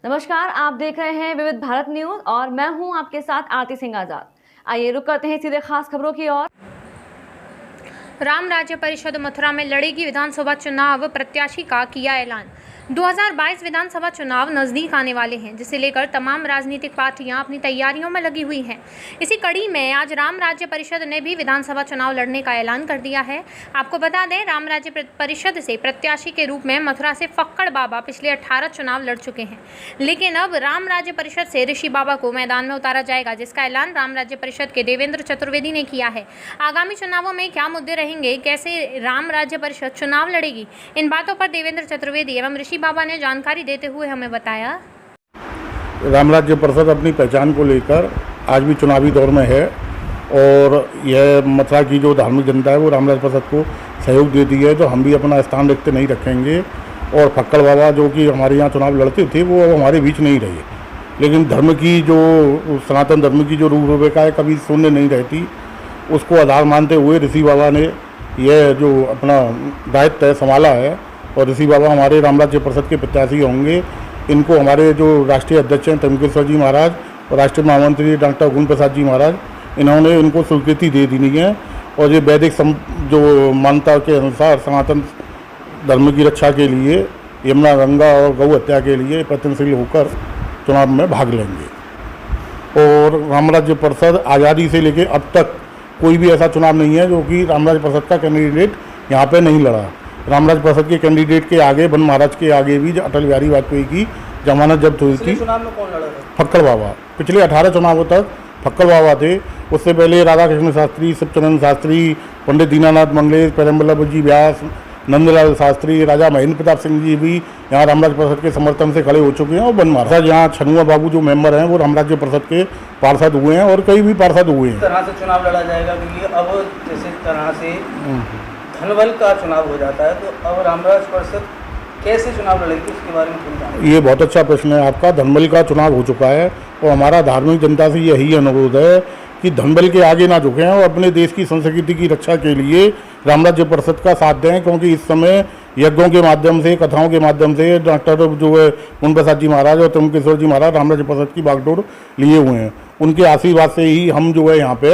नमस्कार, आप देख रहे हैं विविध भारत न्यूज और मैं हूं आपके साथ आरती सिंह आजाद। आइए रुक करते हैं सीधे खास खबरों की ओर। राम राज्य परिषद मथुरा में लड़ेगी विधानसभा चुनाव, प्रत्याशी का किया ऐलान। 2022 विधानसभा चुनाव नजदीक आने वाले हैं, जिसे लेकर तमाम राजनीतिक पार्टियां अपनी तैयारियों में लगी हुई हैं। इसी कड़ी में आज राम राज्य परिषद ने भी विधानसभा चुनाव लड़ने का ऐलान कर दिया है। आपको बता दें, राम राज्य परिषद से प्रत्याशी के रूप में मथुरा से फक्कड़ बाबा पिछले 18 चुनाव लड़ चुके हैं, लेकिन अब राम राज्य परिषद से ऋषि बाबा को मैदान में उतारा जाएगा, जिसका ऐलान राम राज्य परिषद के देवेंद्र चतुर्वेदी ने किया है। आगामी चुनावों में क्या मुद्दे रहेंगे, कैसे राम राज्य परिषद चुनाव लड़ेगी, इन बातों पर देवेंद्र चतुर्वेदी एवं ऋषि बाबा ने जानकारी देते हुए हमें बताया। राम राज्य परिषद अपनी पहचान को लेकर आज भी चुनावी दौर में है और यह मथुरा की जो धार्मिक जनता है वो राम राज्य परिषद को सहयोग देती है, तो हम भी अपना स्थान रिक्त नहीं रखेंगे। और फक्कड़ बाबा जो कि हमारे यहाँ चुनाव लड़ते थे वो अब हमारे बीच नहीं रहे, लेकिन धर्म की जो सनातन धर्म की जो रूपरेखा है कभी शून्य नहीं रहती, उसको आधार मानते हुए ऋषि बाबा ने यह जो अपना दायित्व है संभाला है। और ऋषि बाबा हमारे राम राज्य परिषद के प्रत्याशी होंगे। इनको हमारे जो राष्ट्रीय अध्यक्ष हैं तमकेश्वर जी महाराज और राष्ट्रीय महामंत्री डॉक्टर गुण प्रसाद जी महाराज, इन्होंने इनको स्वीकृति दे दी है। और ये वैदिक जो मान्यता के अनुसार सनातन धर्म की रक्षा के लिए, यमुना गंगा और गौ हत्या के लिए प्रयत्नशील होकर चुनाव में भाग लेंगे। और राम राज्य परिषद आज़ादी से लेकर अब तक कोई भी ऐसा चुनाव नहीं है जो कि राम राज्य परिषद का कैंडिडेट यहाँ पे नहीं लड़ा। राम राज्य परिषद के कैंडिडेट के आगे, वन महाराज के आगे भी अटल बिहारी वाजपेयी की जमानत जब्त हुई थी। चुनाव में कौन लड़ा था? फक्कड़ बाबा। पिछले 18 चुनावों तक फक्कड़ बाबा थे। उससे पहले राधा कृष्ण शास्त्री, शिवचंद्र शास्त्री, पंडित दीनानाथ मंगलेश, प्रेमवल्लभ जी व्यास, नंदलाल शास्त्री, राजा महेंद्र प्रताप सिंह जी भी यहाँ राम राज्य परिषद के समर्थन से खड़े हो चुके हैं। और वन महाराज यहाँ छनुआ बाबू जो मेंबर हैं वो राम राज्य परिषद के पार्षद हुए हैं और कई भी पार्षद हुए हैं। इस तरह से चुनाव लड़ा जाएगा क्योंकि अब जैसे तरह से धनबल का चुनाव हो जाता है, तो अब राम राज्य परिषद कैसे चुनाव लड़ेगी उसके बारे में थोड़ी जानकारी। ये बहुत अच्छा प्रश्न है आपका। धनबल का चुनाव हो चुका है और हमारा धार्मिक जनता से यही अनुरोध है कि धनबल के आगे ना झुकें और अपने देश की संस्कृति की रक्षा के लिए राम राज्य परिषद का साथ दें, क्योंकि इस समय यज्ञों के माध्यम से, कथाओं के माध्यम से डॉक्टर जो है गुण प्रसाद जी महाराज और तमकेश्वर जी महाराज राम राज्य परिषद की बागडोर लिए हुए हैं। उनके आशीर्वाद से ही हम जो है यहाँ पे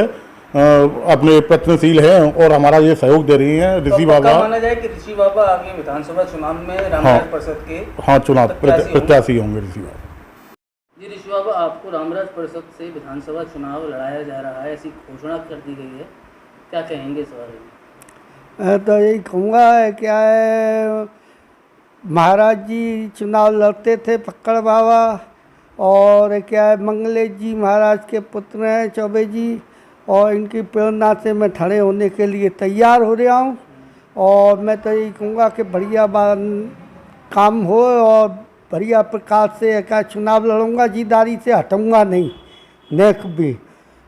अपने प्रयत्नशील हैं और हमारा ये सहयोग दे रही हैं। ऋषि बाबा माना जाए कि ऋषि बाबा आगे विधानसभा चुनाव में राम राज्य परिषद के चुनाव प्रत्याशी होंगे ऋषि बाबा। जी ऋषि बाबा, आपको राम राज्य परिषद से विधानसभा चुनाव लड़ाया जा रहा है, ऐसी घोषणा कर दी गई है, क्या कहेंगे इस बारे में? तो यही कहूँगा, क्या है, महाराज जी चुनाव लड़ते थे फक्कड़ बाबा, और क्या है मंगलेश जी महाराज के पुत्र हैं चौबे जी, और इनकी प्रेरणा से मैं खड़े होने के लिए तैयार हो रहा हूँ। और मैं तो यही कहूँगा कि बढ़िया काम हो और बढ़िया प्रकार से क्या चुनाव लड़ूंगा, जीदारी से हटूंगा नहीं नेक भी।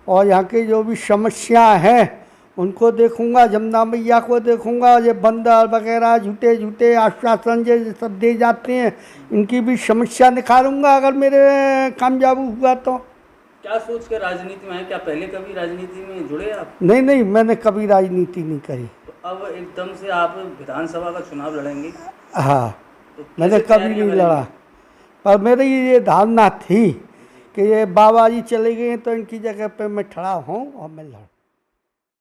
और यहाँ की जो भी समस्या हैं उनको देखूंगा, जमुना मैया को देखूंगा, ये बंदर वगैरह झूठे झूठे आश्वासन जो सब दे जाते हैं, इनकी भी समस्या निकालूंगा अगर मेरे कामयाब हुआ तो। क्या सोच के राजनीति में है? क्या पहले कभी राजनीति में जुड़े आप? नहीं, मैंने कभी राजनीति नहीं करी। तो अब एकदम से आप विधानसभा का चुनाव लड़ेंगे? हाँ, तो मैंने कभी नहीं लड़ा, पर मेरी ये धारणा थी कि ये बाबा जी चले गए तो इनकी जगह पे मैं खड़ा हूँ और मैं लड़